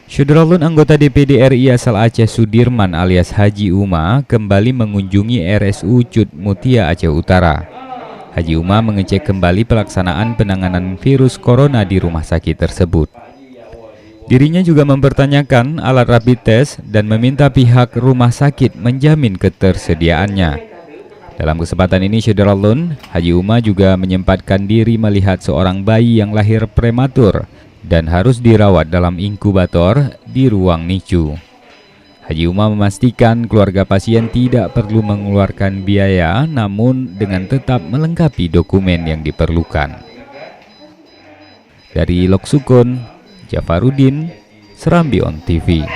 Syederalun anggota DPD RI asal Aceh Sudirman alias Haji Uma kembali mengunjungi RSU Cud Mutia Aceh Utara. Haji Uma mengecek kembali pelaksanaan penanganan virus corona di rumah sakit tersebut. Dirinya juga mempertanyakan alat rapid test dan meminta pihak rumah sakit menjamin ketersediaannya. Dalam kesempatan ini Syederalun, Haji Uma juga menyempatkan diri melihat seorang bayi yang lahir prematur dan harus dirawat dalam inkubator di ruang NICU. Haji Uma memastikan keluarga pasien tidak perlu mengeluarkan biaya, namun dengan tetap melengkapi dokumen yang diperlukan. Dari Lok Sukun, Jafarudin, Serambi On TV.